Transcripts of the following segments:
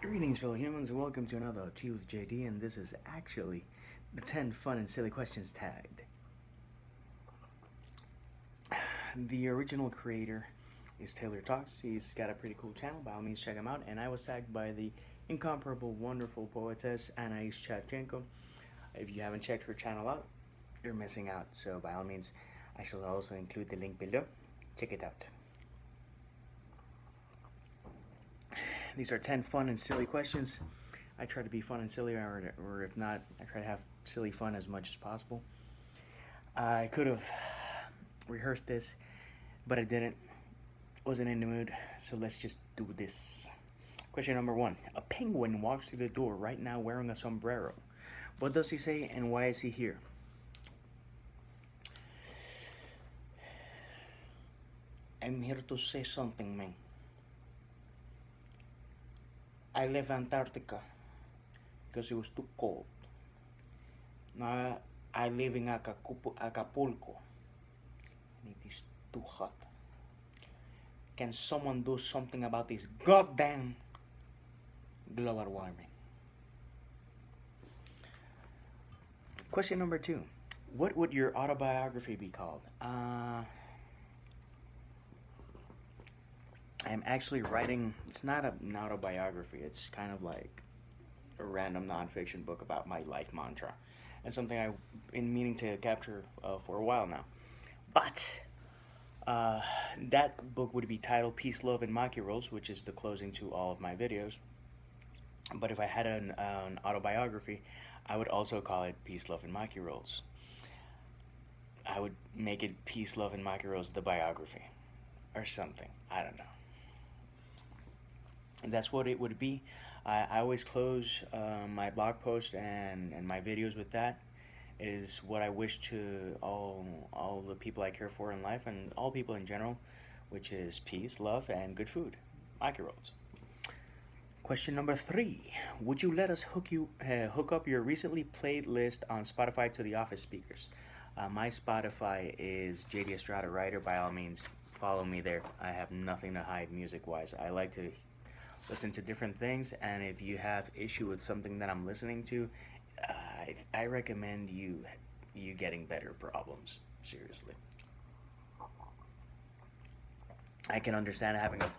Greetings, fellow humans, and welcome to another Tea with JD. And this is actually the 10 fun and silly questions tagged. The original creator is Taylor Talks. He's got a pretty cool channel. By all means, check him out. And I was tagged by the incomparable, wonderful poetess Anais Chavchenko. If you haven't checked her channel out, you're missing out. So, by all means, I shall also include the link below. Check it out. These are 10 fun and silly questions. I try to be fun and silly, or if not, I try to have silly fun as much as possible. I could have rehearsed this, but I didn't. Wasn't in the mood, so let's just do this. Question number 1. A penguin walks through the door right now wearing a sombrero. What does he say and why is he here? I'm here to say something, man. I left Antarctica because it was too cold. Now I live in Acapulco and it is too hot. Can someone do something about this goddamn global warming? Question number 2. What would your autobiography be called? I'm actually writing, it's not an autobiography, it's kind of like a random nonfiction book about my life mantra. And something I've been meaning to capture for a while now. But that book would be titled Peace, Love, and Maki Rolls, which is the closing to all of my videos. But if I had an autobiography, I would also call it Peace, Love, and Maki Rolls. I would make it Peace, Love, and Maki Rolls, the biography. Or something. I don't know. And that's what it would be. I always close my blog post and my videos with that. It is what I wish to all the people I care for in life and all people in general, which is peace, love, and good food. Maki Rolls. Question number 3. Would you let us hook up your recently played list on Spotify to the office speakers? My Spotify is JD Estrada Writer. By all means, follow me there. I have nothing to hide music-wise. I like to listen to different things, and if you have issue with something that I'm listening to, I recommend you getting better problems. Seriously. I can understand having a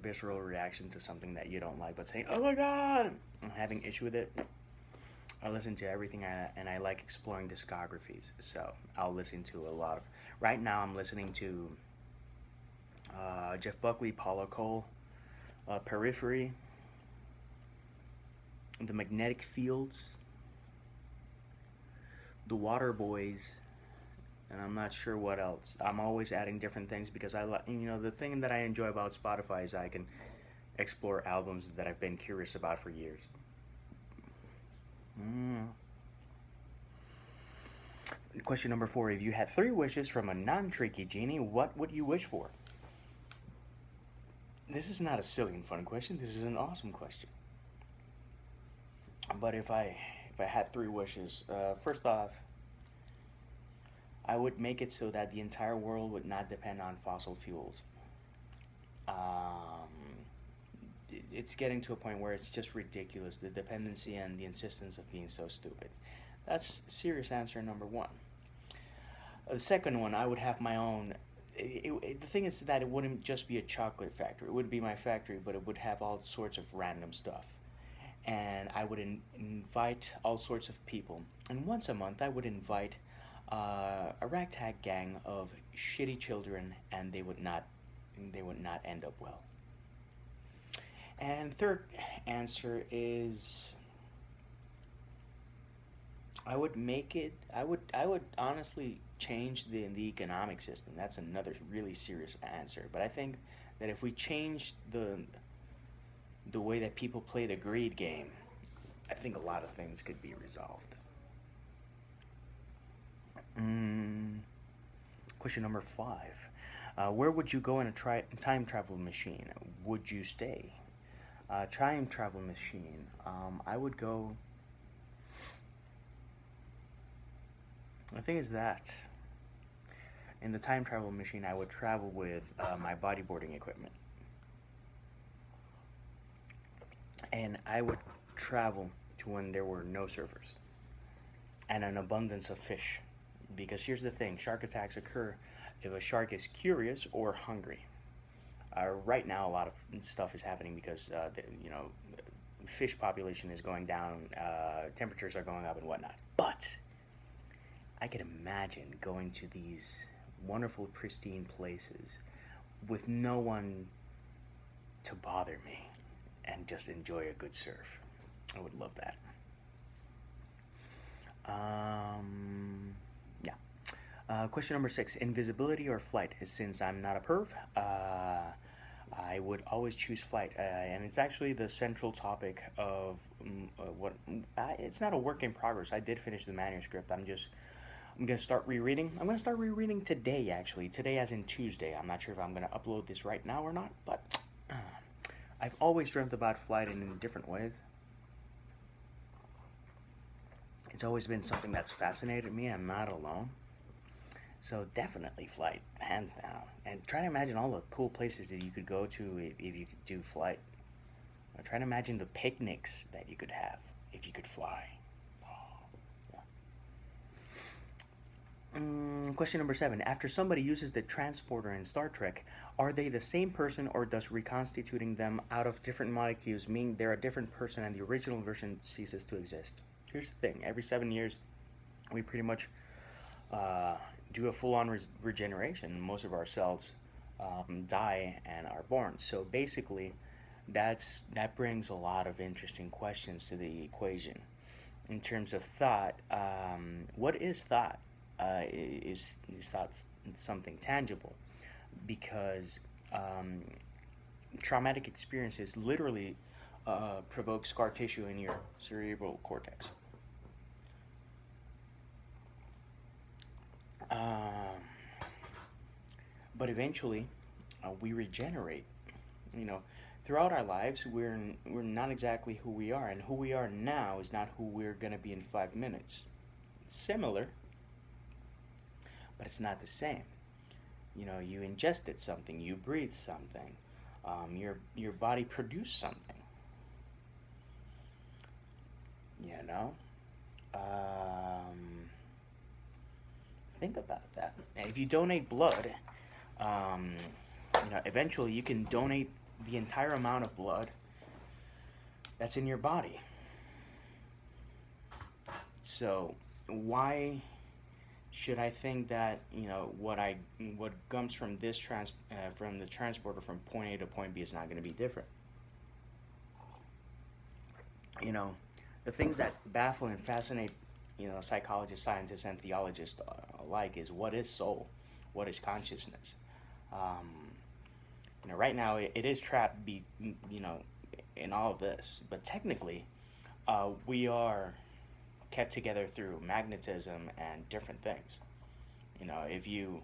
visceral reaction to something that you don't like, but saying, "Oh my God," I'm having issue with it. I listen to everything, and I like exploring discographies. So I'll listen to a lot of. Right now, I'm listening to Jeff Buckley, Paula Cole, Periphery, The Magnetic Fields, The Water Boys, and I'm not sure what else. I'm always adding different things because I like, the thing that I enjoy about Spotify is I can explore albums that I've been curious about for years. Question number 4. If you had 3 wishes from a non-tricky genie, what would you wish for? This is not a silly and fun question. This is an awesome question. But if I had 3 wishes, first off, I would make it so that the entire world would not depend on fossil fuels. It's getting to a point where it's just ridiculous, the dependency and the insistence of being so stupid. That's serious answer number 1. The second one, I would have my own. The thing is that it wouldn't just be a chocolate factory. It would be my factory, but it would have all sorts of random stuff. And I would invite all sorts of people. And once a month, I would invite a ragtag gang of shitty children, and they would not end up well. And third answer is I would honestly change the economic system. That's another really serious answer. But I think that if we change the way that people play the greed game, I think a lot of things could be resolved. Question number 5. Where would you go in a time travel machine? Would you stay? Time travel machine. I would go. The thing is that in the time travel machine, I would travel with my bodyboarding equipment. and I would travel to when there were no surfers and an abundance of fish. Because here's the thing, shark attacks occur if a shark is curious or hungry. Right now, a lot of stuff is happening because fish population is going down, temperatures are going up, and whatnot. But I can imagine going to these wonderful, pristine places with no one to bother me and just enjoy a good surf. I would love that. Yeah. Question number 6: invisibility or flight? Since I'm not a perv, I would always choose flight, and it's actually the central topic of what. It's not a work in progress. I did finish the manuscript. I'm gonna start rereading. I'm gonna start rereading today, actually. Today, as in Tuesday. I'm not sure if I'm gonna upload this right now or not, but I've always dreamt about flight in different ways. It's always been something that's fascinated me. I'm not alone. So definitely flight, hands down. And try to imagine all the cool places that you could go to if you could do flight. Or try to imagine the picnics that you could have if you could fly. Question number 7. After somebody uses the transporter in Star Trek, are they the same person, or does reconstituting them out of different molecules mean they're a different person and the original version ceases to exist? Here's the thing. Every 7 years, we pretty much do a full-on regeneration. Most of our cells die and are born. So basically, that brings a lot of interesting questions to the equation. In terms of thought, what is thought? Is thought something tangible? Because traumatic experiences literally provoke scar tissue in your cerebral cortex. But eventually, we regenerate. You know, throughout our lives, we're not exactly who we are, and who we are now is not who we're gonna be in 5 minutes. It's similar, but it's not the same. You know, you ingested something, you breathed something, your body produced something. You know, think about that. And if you donate blood, eventually you can donate the entire amount of blood that's in your body. So why should I think that what comes from from the transporter from point A to point B is not going to be different? You know, the things that baffle and fascinate psychologists, scientists, and theologists alike is, what is soul, what is consciousness. Right now it is trapped, in all of this, but technically, we are kept together through magnetism and different things. If you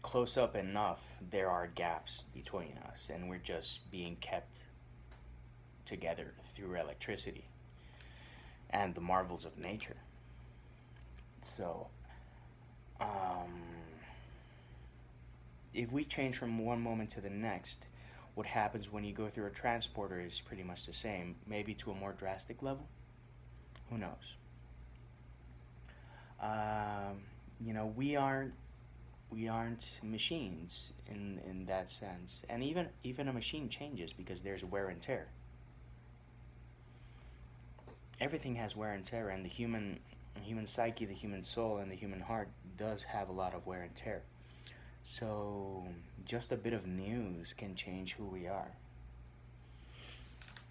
close up enough, there are gaps between us, and we're just being kept together through electricity and the marvels of nature. So, if we change from one moment to the next, what happens when you go through a transporter is pretty much the same, maybe to a more drastic level. Who knows? We aren't machines in that sense, and even a machine changes because there's wear and tear. Everything has wear and tear, and the human psyche, the human soul, and the human heart does have a lot of wear and tear. So just a bit of news can change who we are.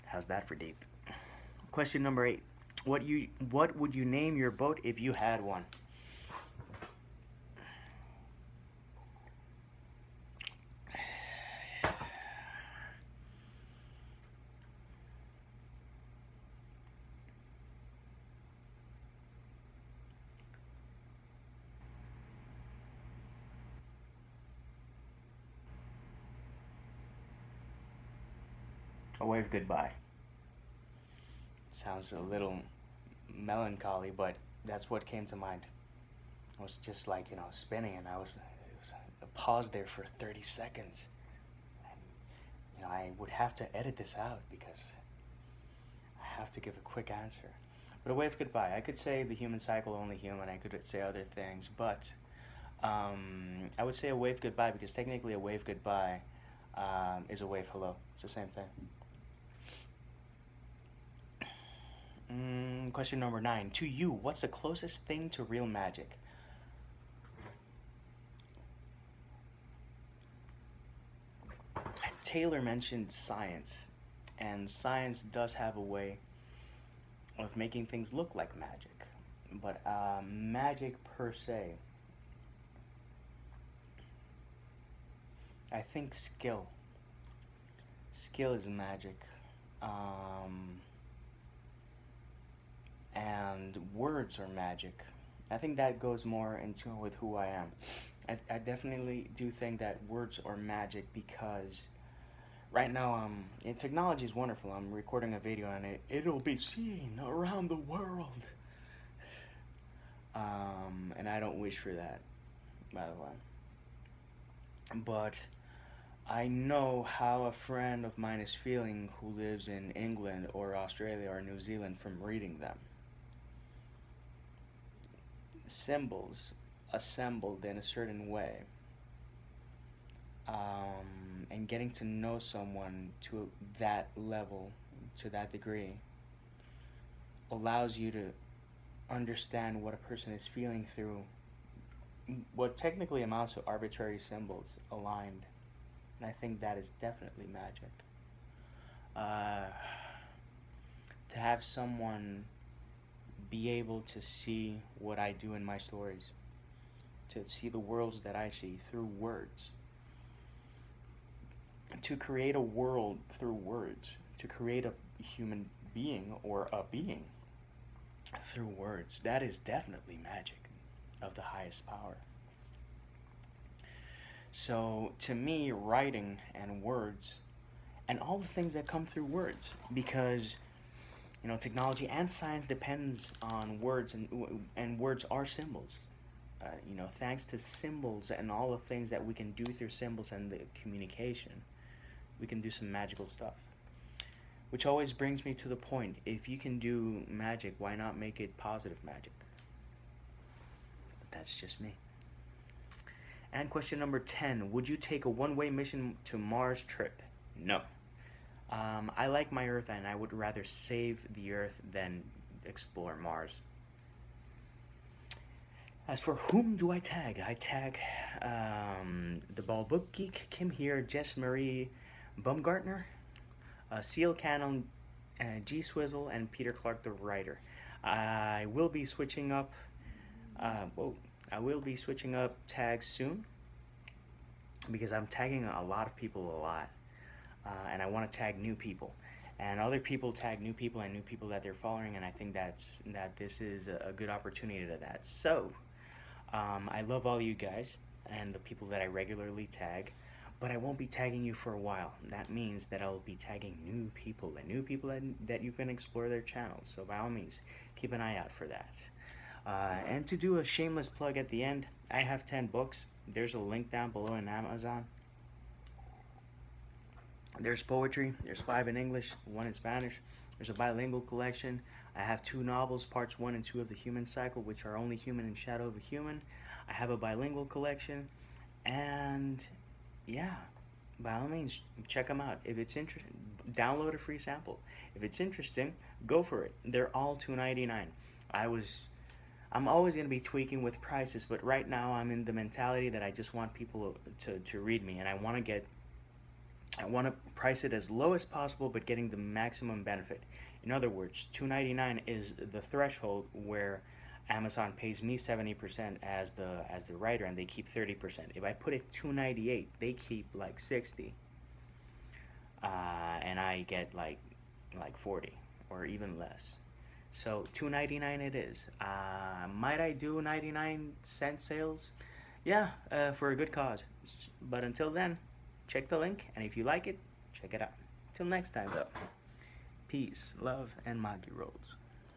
How's that for deep? Question number 8. What would you name your boat if you had one? A wave goodbye. Sounds a little melancholy, but that's what came to mind. I was just spinning, and it was a pause there for 30 seconds. And, I would have to edit this out because I have to give a quick answer. But a wave goodbye. I could say the human cycle, only human. I could say other things, but I would say a wave goodbye because technically a wave goodbye is a wave hello. It's the same thing. Question number 9. To you, what's the closest thing to real magic? Taylor mentioned science, and science does have a way of making things look like magic. But magic per se, I think skill. Skill is magic. Um, and words are magic. I think that goes more in tune with who I am. I definitely do think that words are magic because right now, technology is wonderful. I'm recording a video and it'll be seen around the world. And I don't wish for that, by the way. But I know how a friend of mine is feeling who lives in England or Australia or New Zealand from reading them. Symbols assembled in a certain way, and getting to know someone to that level, to that degree, allows you to understand what a person is feeling through what technically amounts to arbitrary symbols aligned. And I think that is definitely magic. Uh, to have someone be able to see what I do in my stories, to see the worlds that I see through words, to create a world through words, to create a human being or a being through words, that is definitely magic of the highest power. So to me, writing and words and all the things that come through words, because technology and science depends on words, and words are symbols. Thanks to symbols and all the things that we can do through symbols and the communication, we can do some magical stuff. Which always brings me to the point, if you can do magic, why not make it positive magic? But that's just me. And question number 10, would you take a one-way mission to Mars trip? No. I like my Earth, and I would rather save the Earth than explore Mars. As for whom do I tag? I tag the Bald Book Geek, Kim here, Jess Marie Baumgartner, Seal Cannon, G Swizzle, and Peter Clark the writer. I will be switching up. I will be switching up tags soon because I'm tagging a lot of people a lot. And I want to tag new people, and other people tag new people and new people that they're following, and I think that this is a good opportunity to that. So I love all you guys and the people that I regularly tag, but I won't be tagging you for a while. That means that I'll be tagging new people and new people that you can explore their channels. So by all means, keep an eye out for that. And to do a shameless plug at the end, I have 10 books. There's a link down below in Amazon. There's poetry, there's 5 in English, 1 in Spanish. There's a bilingual collection. I have 2 novels, parts 1 and 2 of The Human Cycle, which are Only Human and Shadow of a Human. I have a bilingual collection, and yeah, by all means, check them out. If it's interesting, download a free sample. If it's interesting, go for it. They're all $2.99. I'm always going to be tweaking with prices, but right now I'm in the mentality that I just want people to read me, and I want to price it as low as possible, but getting the maximum benefit. In other words, $2.99 is the threshold where Amazon pays me 70% as the writer, and they keep 30%. If I put it $2.98, they keep like 60, and I get like 40 or even less. So $2.99 it is. Might I do 99-cent sales? Yeah, for a good cause. But until then, check the link, and if you like it, check it out. Till next time, though. Peace, love, and Magi rolls.